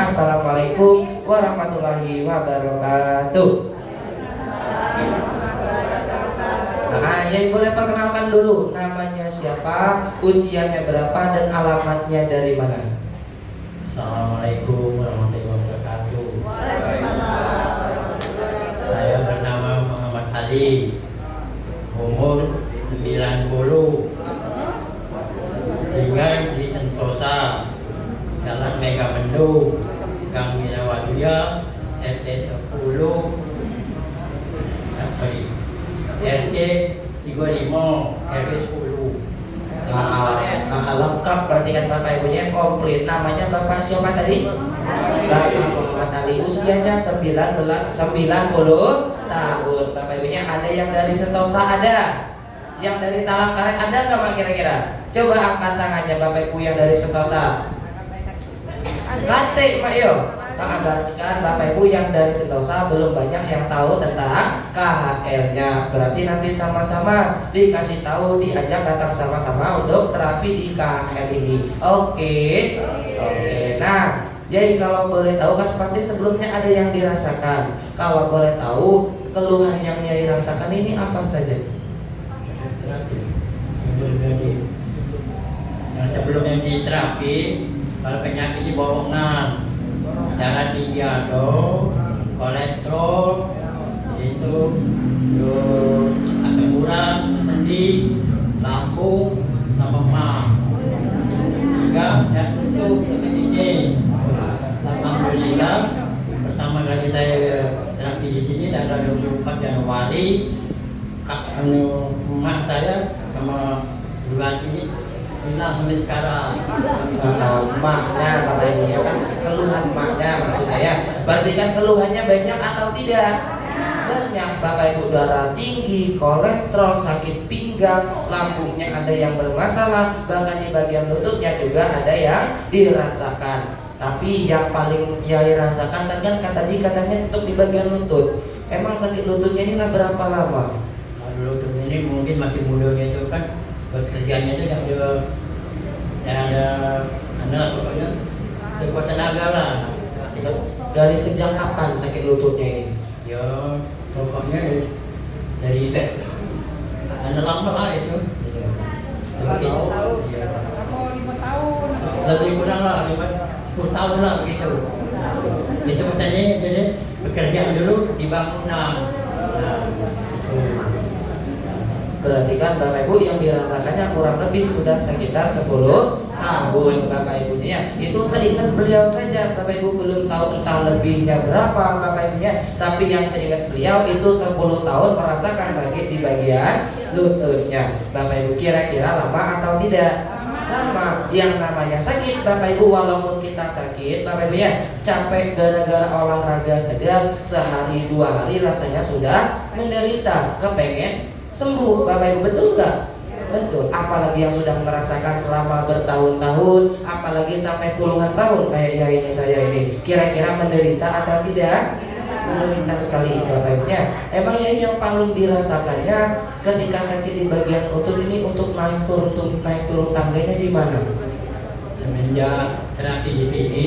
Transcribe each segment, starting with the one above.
Assalamualaikum warahmatullahi wabarakatuh. Nah, Yai boleh perkenalkan dulu namanya siapa, usianya berapa, dan alamatnya dari mana? Assalamualaikum warahmatullahi wabarakatuh. Saya bernama Muhammad Ali, umur 90, tinggal di Sentosa, Jalan Megamendung, Gang Minawaluya, RT 10, RT 35, RW 10. Nah, lengkap berarti kan Bapak Ibunya komplit. Namanya Bapak siapa tadi? Bapak Muhammad Ali. Usianya 90 tahun. Bapak Ibunya ada yang dari Sentosa ada? Yang dari Talangkaret ada nggak Pak kira-kira? Coba angkat tangannya Bapak Ibu yang dari Sentosa. Kate Pak yo. Nah, berarti kan Bapak Ibu yang dari Sentosa belum banyak yang tahu tentang KHL-nya. Berarti nanti sama-sama dikasih tahu, diajak datang sama-sama untuk terapi di KHL ini. Oke. Nah, jadi kalau boleh tahu kan pasti sebelumnya ada yang dirasakan. Kalau boleh tahu keluhan yang Yai rasakan ini apa saja? Yang sebelumnya di terapi, kalau penyakit di borongan, darah tinggi ada, kolesterol, itu, terus asam urat, sendi, lambung, sama mah, hingga dan untuk seperti ini. Alhamdulillah, pertama kali saya terapi di sini tanggal 24 Januari, emak saya sama bulan ini hilang sampai sekarang. Mahnya Bapak Ibunya kan keluhan mahnya maksudnya ya. Berarti kan keluhannya banyak atau tidak? Banyak. Bapak Ibu darah tinggi, kolesterol, sakit pinggang, lambungnya ada yang bermasalah, bahkan di bagian lututnya juga ada yang dirasakan. Tapi yang paling Yai rasakan kan tadi katanya untuk di bagian lutut. Emang sakit lututnya ini berapa lama? Lutut ini mungkin masih mudanya itu kan bekerjanya itu udah ada pokoknya sekuat tenaga lah. Dari sejak kapan sakit lututnya ini? Ya pokoknya dari ada lama lah itu. Seperti itu. Ya. 5 tahun. Lebih kurang lah 10 tahun lah begitu. Ya sepertinya jadi bekerja dulu di bangunan. Nah, itu. Berarti kan Bapak Ibu yang dirasakannya kurang lebih sudah sekitar 10 tahun Bapak Ibunya ya. Itu seingat beliau saja. Bapak Ibu belum tahu tentang lebihnya berapa Bapak Ibunya. Tapi yang seingat beliau itu 10 tahun merasakan sakit di bagian lututnya. Bapak Ibu kira-kira lama atau tidak? Lama. Yang namanya sakit Bapak Ibu, walaupun kita sakit Bapak Ibu ya, capek gara-gara olahraga saja sehari 2 hari rasanya sudah menderita, kepengen sembuh Bapak Ibu, betul nggak? Betul. Apalagi yang sudah merasakan selama bertahun-tahun, apalagi sampai puluhan tahun kayak ya ini saya ini, kira-kira menderita atau tidak? Menderita sekali Bapak Ibu ya. Emang ya yang paling dirasakannya ketika sakit di bagian lutut ini untuk naik turun tangganya di mana? Semenjak terapi di sini,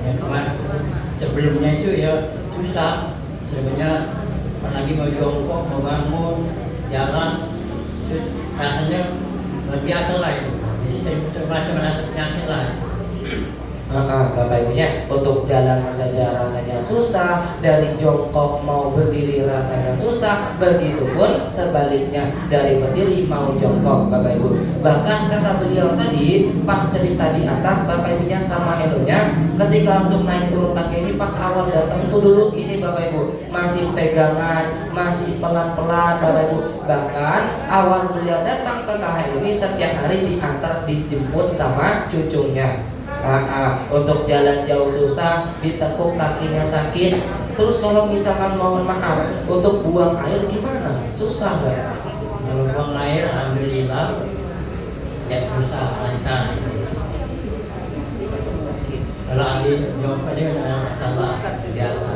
yang kemarin sebelumnya itu ya susah. Sebenarnya apalagi mau jongkok, mau bangun, jalan, rasanya luar biasa lah itu. Jadi saya merasa penyakit lah. Bapak Ibunya untuk jalan saja rasanya susah, dari jongkok mau berdiri rasanya susah, begitupun sebaliknya dari berdiri mau jongkok Bapak Ibu. Bahkan kata beliau tadi pas cerita di atas Bapak Ibunya sama elunya, ketika untuk naik turun tangga ini pas awal datang tuh dulu ini Bapak Ibu masih pegangan, masih pelan-pelan Bapak Ibu. Bahkan awal beliau datang ke KHL ini setiap hari diantar dijemput sama cucunya. Untuk jalan jauh susah, ditekuk kakinya sakit. Terus kalau misalkan mohon maaf untuk buang air gimana? Susah nggak? Kalau buang air alhamdulillah ya susah, lancar itu. Kalau ambil jawabannya ada masalah biasa.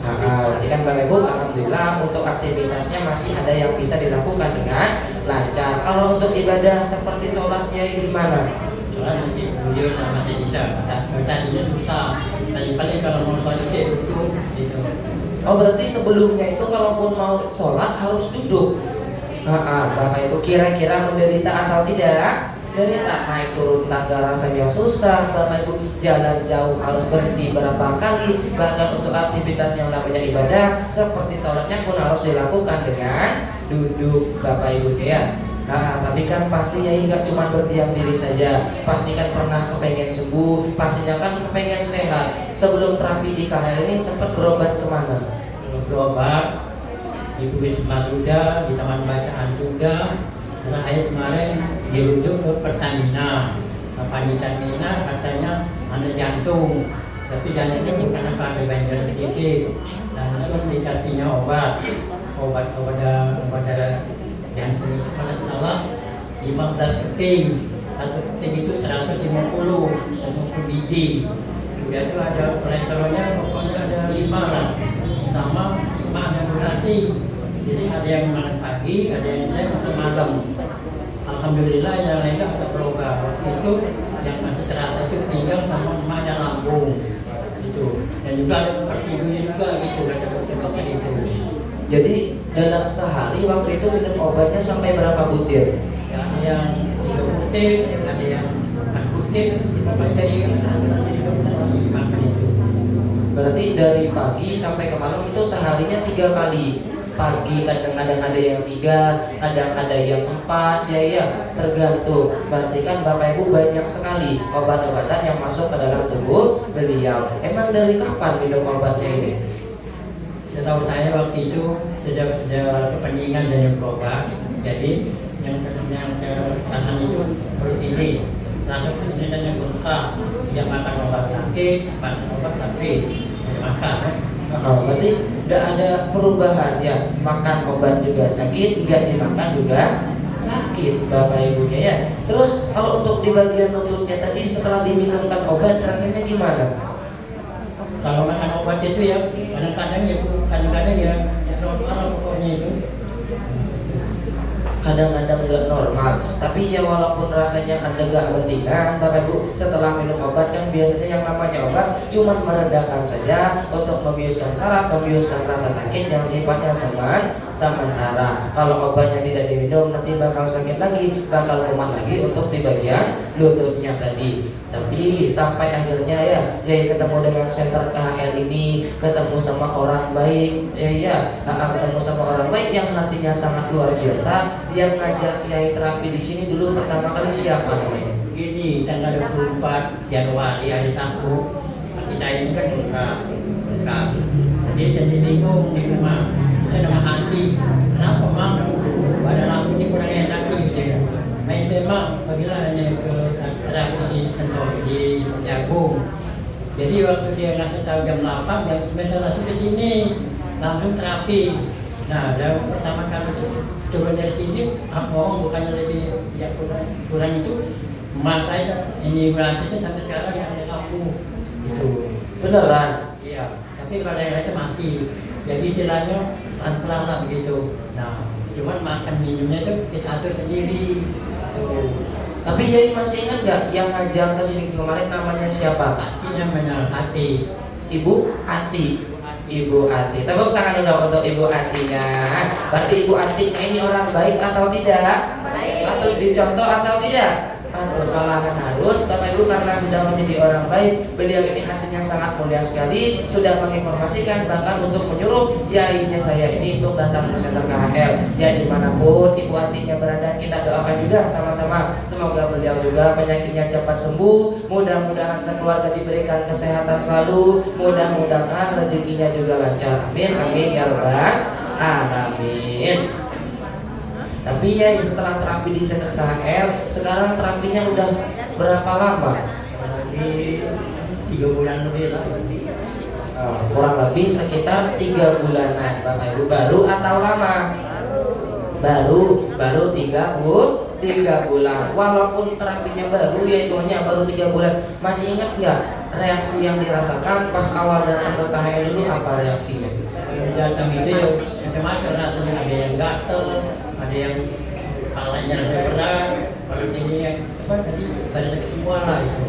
Berarti kan Bapak Ibu alhamdulillah untuk aktivitasnya masih ada yang bisa dilakukan dengan lancar. Kalau untuk ibadah seperti sholatnya gimana? Soalnya masih beliau masih bisa. Tadinya susah. Paling kalau mau sholat itu duduk gitu. Oh berarti sebelumnya itu kalaupun mau sholat harus duduk. Bapak Ibu kira-kira menderita atau tidak? Derita, naik turun tangga rasanya susah, Bapak Ibu jalan jauh harus berhenti berapa kali, bahkan untuk aktivitas yang namanya ibadah seperti sholatnya pun harus dilakukan dengan duduk, Bapak Ibu ya. Tapi kan pasti ya nggak cuma berdiam diri saja, pasti kan pernah kepengen sembuh, pastinya kan kepengen sehat. Sebelum terapi di KHL ini sempat berobat kemana? Berobat di Wisma Suda, di Taman Bacaan juga. Karena saya kemarin dirujuk ke Pertamina. Pertamina katanya ada jantung, tapi jantungnya bukan apa, ada banjir sedikit. Dan terus dikasihnya obat jantung itu kalau salah 15 keping. Satu keping itu 150 biji. Udah itu ada kolesterolnya, pokoknya ada 5 lah. Sama ada berarti. Jadi ada yang makan pagi, ada yang makan malam. Alhamdulillah yang lainnya ada berubah. Itu yang masih terasa itu pinggang sama emaknya lambung itu. Dan juga ada pertidurnya juga gitu kata dokter itu. Jadi dalam sehari waktu itu minum obatnya sampai berapa butir? Ya, ada yang 3 butir, ada yang 4 butir. Pokoknya dari aturan dari dokter lagi dimakan itu. Berarti dari pagi sampai ke malam itu seharinya 3 kali. Pagi kadang-kadang ada yang 3, kadang ada yang 4, ya tergantung. Berarti kan Bapak Ibu banyak sekali obat-obatan yang masuk ke dalam tubuh beliau. Emang dari kapan minum obatnya ini? Setahu saya waktu itu ada kepentingan dari berobat. Jadi yang tahan itu perut ini, langsung penyedangnya bengkak. Tidak makan obat sakit, makan obat sakit, tidak makan. Berarti tidak ada perubahan ya, makan obat juga sakit, nggak dimakan juga sakit Bapak Ibunya ya. Terus kalau untuk di bagian lututnya tadi setelah diminumkan obat rasanya gimana? Kalau makan obat itu ya kadang-kadang ya normal pokoknya itu. Kadang-kadang nggak normal, tapi ya walaupun rasanya Anda nggak mendingan Bapak Ibu setelah minum obat kan biasanya yang namanya obat cuma meredakan saja untuk membiuskan saraf, membiuskan rasa sakit yang sifatnya sementara. Kalau obatnya tidak diminum nanti bakal sakit lagi, bakal kumat lagi untuk di bagian lututnya tadi. Tapi sampai akhirnya ya ketemu dengan center KHL ini, ketemu sama orang baik, ketemu sama orang baik yang hatinya sangat luar biasa. Yang ngajak Yai terapi di sini dulu pertama kali siapa namanya? Ini tanggal 24 Januari hari Sabtu. Tapi saya ini kan bengkak. Jadi saya bingung di rumah. Saya nama hati. Kenapa Mang? Badan aku ini kurang enak gitu ya. Main memang pergilah ke terapi di Sentul di Jagung. Jadi waktu dia ngasih tahu jam 8, jam 9 langsung ke sini, langsung terapi. Nah, dan pertama kali itu turun dari sini, ngomong bukannya lebih kurang itu, mata ini berarti sampai sekarang yang ada kamu itu beneran? Iya. Tapi kalau yang lain masih, jadi istilahnya pelan-pelan lah begitu. Nah, cuman makan minumnya itu kita atur sendiri. Tuh. Tapi Yai masih ingat nggak yang ngajak ke sini kemarin namanya siapa? Hatinya benar hati. Ibu Ati. Ibu Ati, tepuk tangan dong untuk Ibu Atinya. Berarti Ibu Atinya ini orang baik atau tidak? Baik. Patut dicontoh atau tidak? Patut, malahan harus. Bapak Ibu karena sudah menjadi orang baik, beliau ini hatinya sangat mulia sekali. Sudah menginformasikan bahkan untuk menyuruh yainya saya ini untuk datang ke center KHL. Ya dimanapun Ibu Atinya berada, kita doakan juga sama-sama. Semoga beliau juga penyakitnya cepat sembuh. Mudah-mudahan sekeluarga diberikan kesehatan selalu. Mudah-mudahan rezekinya juga lancar. Amin, amin ya rabbal alamin. Tapi ya setelah terapi di center KHL, sekarang terapinya udah berapa lama? Lebih 3 bulan lebih lah. Kurang lebih sekitar 3 bulanan Bapak Ibu. Baru atau lama? Baru 3 bulan. Walaupun terapinya baru ya itu hanya baru 3 bulan. Masih ingat nggak reaksi yang dirasakan pas awal datang ke KHL dulu? Apa reaksinya? Datang itu ya macam-macam rasanya, ada yang gatel, ada yang kepalanya rada berat, perut ini yang apa tadi pada sakit semua lah itu.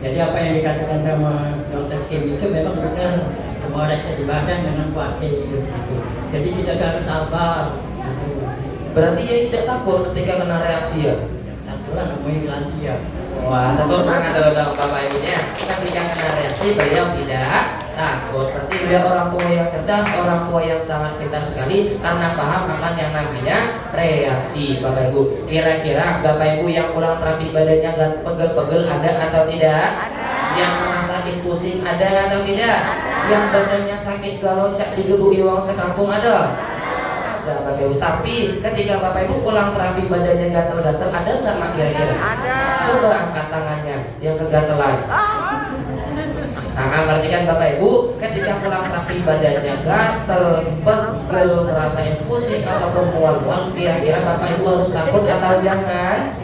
Jadi apa yang dikatakan sama dokter Kim itu memang benar. Semua rasa di badan jangan khawatir gitu. Jadi kita harus sabar gitu. Berarti ya tidak takut ketika kena reaksi ya? Takutlah namanya lansia. Wah, tepuk tangan dong Bapak Ibunya. Ketika kena reaksi beliau tidak takut. Berarti beliau orang tua yang cerdas, orang tua yang sangat pintar sekali karena paham akan yang namanya reaksi Bapak Ibu. Kira-kira Bapak Ibu yang pulang terapi badannya pegel-pegel ada atau tidak? Yang merasakan pusing ada atau tidak? Yang badannya sakit galocak digebuk iwang sekampung ada? Ada Bapak Ibu. Tapi ketika Bapak Ibu pulang terapi badannya gatel-gatel ada nggak Mak kira-kira? Ada. Coba angkat tangannya yang kegatelan. Nah, berarti kan Bapak Ibu ketika pulang terapi badannya gatel, pegel, ngerasain pusing ataupun mual-mual, kira-kira Bapak Ibu harus takut atau jangan?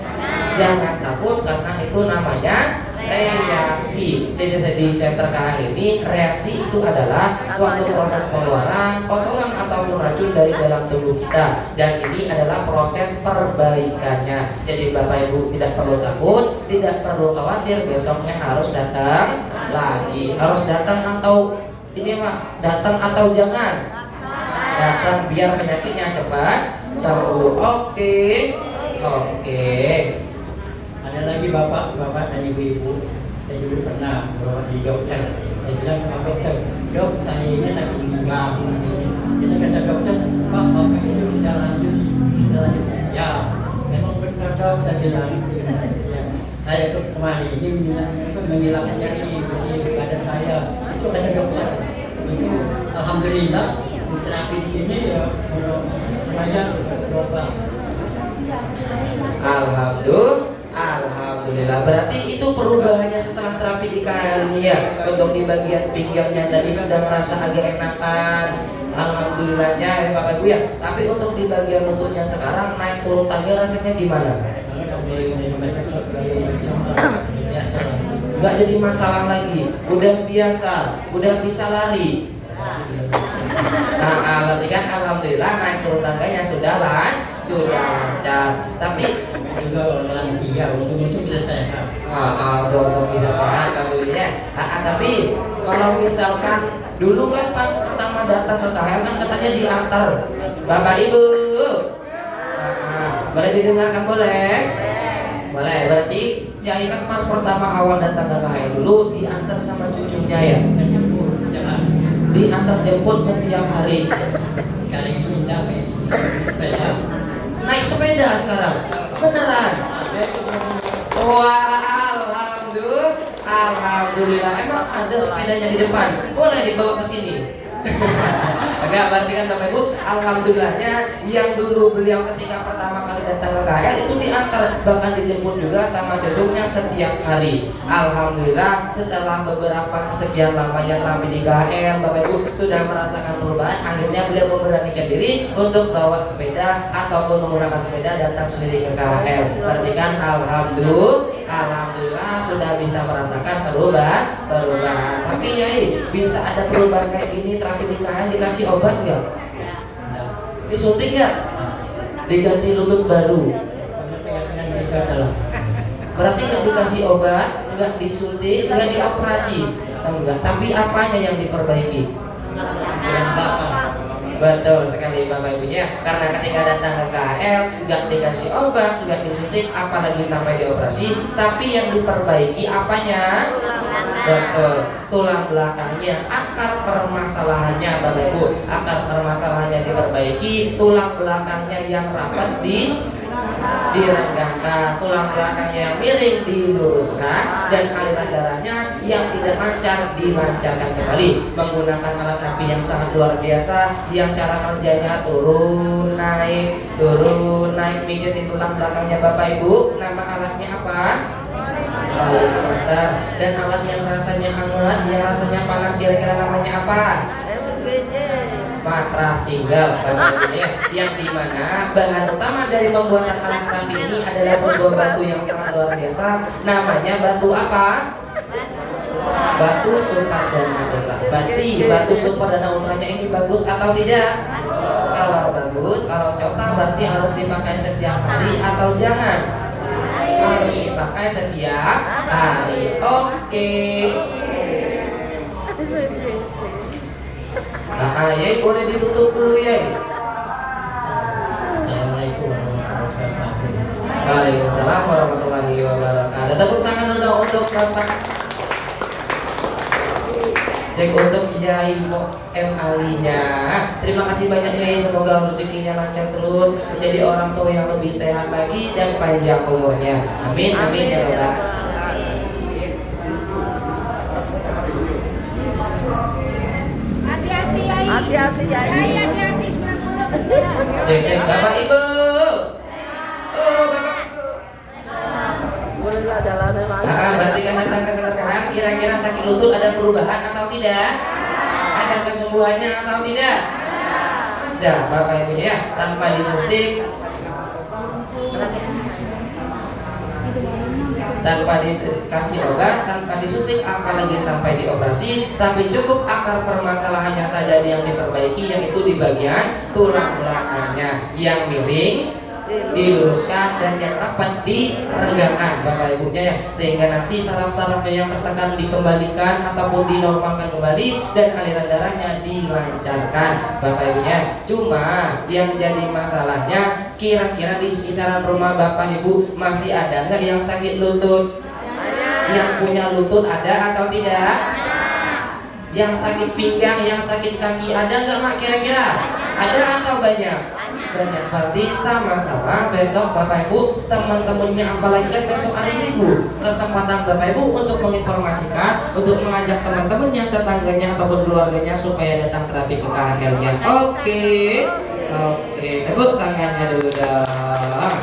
Jangan takut karena itu namanya reaksi. Di center KHL ini reaksi itu adalah suatu proses pengeluaran kotoran ataupun racun dari dalam tubuh kita, dan ini adalah proses perbaikannya. Jadi Bapak Ibu tidak perlu takut, tidak perlu khawatir, besoknya harus datang lagi. Harus datang atau ini mah datang atau jangan? Datang biar penyakitnya cepat sembuh. Oke. Ada lagi bapak dan ibu-ibu, saya dulu pernah berobat di dokter. Saya bilang sama dokter, dok saya ini sakit pinggang. Jadi kata dokter, pak bapak itu sudah lanjut. Ya, memang benar dok, saya bilang. Ya. Saya kemarin ini menghilangkan nyeri dari badan saya. Itu kata dokter. Itu alhamdulillah di terapi di sini ya lumayan berubah. Alhamdulillah. Berarti itu perubahannya setelah terapi di KHL ini ya. Untuk di bagian pinggangnya tadi sudah merasa agak enakan. Alhamdulillahnya ya Bapak Ibu ya. Tapi untuk di bagian lututnya sekarang naik turun tangga rasanya gimana? Nggak jadi masalah lagi. Udah biasa, udah bisa lari. Nah, berarti kan alhamdulillah naik turun tangganya sudah lancar. Tapi juga lansia untuk itu bisa sehat. Untuk bisa sehat alhamdulillah. Tapi kalau misalkan dulu kan pas pertama datang ke KHL kan katanya diantar Bapak Ibu. Boleh didengarkan boleh? Boleh. Berarti Yai kan pas pertama awal datang ke KHL dulu diantar sama cucunya ya. Diantar jemput setiap hari. Sekarang ini tidak naik sepeda. Naik sepeda sekarang. Beneran? Wah, alhamdulillah. Emang ada sepedanya di depan? Boleh dibawa ke sini. Enggak, berarti kan Bapak Ibu, alhamdulillahnya yang dulu beliau ketika pertama kali datang ke KHL itu diantar, bahkan dijemput juga sama cucunya setiap hari. Alhamdulillah setelah beberapa sekian lamanya terapi di KHL, Bapak Ibu sudah merasakan perubahan. Akhirnya beliau memberanikan diri untuk bawa sepeda ataupun menggunakan sepeda datang sendiri ke KHL. Berarti kan alhamdulillah sudah bisa merasakan perubahan. Tapi Yai, bisa ada perubahan kayak gini terapi di KHL dikasih obat nggak? Disuntik nggak? Diganti lutut baru? Berarti nggak dikasih obat, nggak disuntik, nggak dioperasi? Enggak. Tapi apanya yang diperbaiki? Betul sekali Bapak Ibunya. Karena ketika datang ke KHL nggak dikasih obat, nggak disuntik, apalagi sampai dioperasi. Tapi yang diperbaiki apanya? Betul, tulang belakangnya. Akar permasalahannya Bapak Ibu, akar permasalahannya diperbaiki. Tulang belakangnya yang rapat direnggangkan, tulang belakangnya yang miring diluruskan, dan aliran darahnya yang tidak lancar dilancarkan kembali menggunakan alat terapi yang sangat luar biasa, yang cara kerjanya turun naik mijetin tulang belakangnya Bapak Ibu. Nama alatnya apa? Rolling coaster. Dan alat yang rasanya hangat, yang rasanya panas, kira-kira namanya apa? Matras single Bapak Ibu ya, yang dimana bahan utama dari pembuatan alat terapi ini adalah sebuah batu yang sangat luar biasa. Namanya batu apa? Batu Supardana Ultra. Batu Supardana Ultranya ini bagus atau tidak? Kalau bagus, kalau contoh berarti harus dipakai setiap hari atau jangan? Harus dipakai setiap hari. Oke. Nah, Yai boleh ditutup dulu, Yai. Assalamualaikum warahmatullahi wabarakatuh. Waalaikumsalam warahmatullahi wabarakatuh. Tepuk tangan dulu untuk Bapak. Cek untuk Yai M Alinya. Terima kasih banyak Yai. Semoga rezekinya lancar terus, menjadi orang tua yang lebih sehat lagi dan panjang umurnya. Amin amin ya Rabbal. Hati-hati Yai. Hati-hati, Yai. Yai, hati-hati 90 besar. Cek Bapak Ibu. Oh Bapak Ibu. Bolehlah jalannya lagi. Berarti kan datang ke sedekahan. Kira-kira sakit lutut ada perubahan atau tidak? Ada kesembuhannya atau tidak? Ada Bapak Ibu ya. Tanpa disuntik, tanpa dikasih obat, tanpa disuntik, apalagi sampai dioperasi, tapi cukup akar permasalahannya saja yang diperbaiki, yaitu di bagian tulang belakangnya yang miring diluruskan dan yang rapat diregangkan Bapak Ibunya ya, sehingga nanti saraf-sarafnya yang tertekan dikembalikan ataupun dinormalkan kembali dan aliran darahnya dilancarkan Bapak Ibunya. Cuma yang jadi masalahnya, kira-kira di sekitaran rumah Bapak Ibu masih ada nggak yang sakit lutut? Yang punya lutut ada atau tidak? Yang sakit pinggang, yang sakit kaki ada nggak Mak kira-kira? Ada atau banyak? Banyak. Berarti sama-sama besok Bapak Ibu, teman-temannya, apalagi kan besok hari Minggu, kesempatan Bapak Ibu untuk menginformasikan, untuk mengajak teman-temannya, tetangganya ataupun keluarganya supaya datang terapi ke KHL-nya. Oke, tepuk tangannya dulu dong.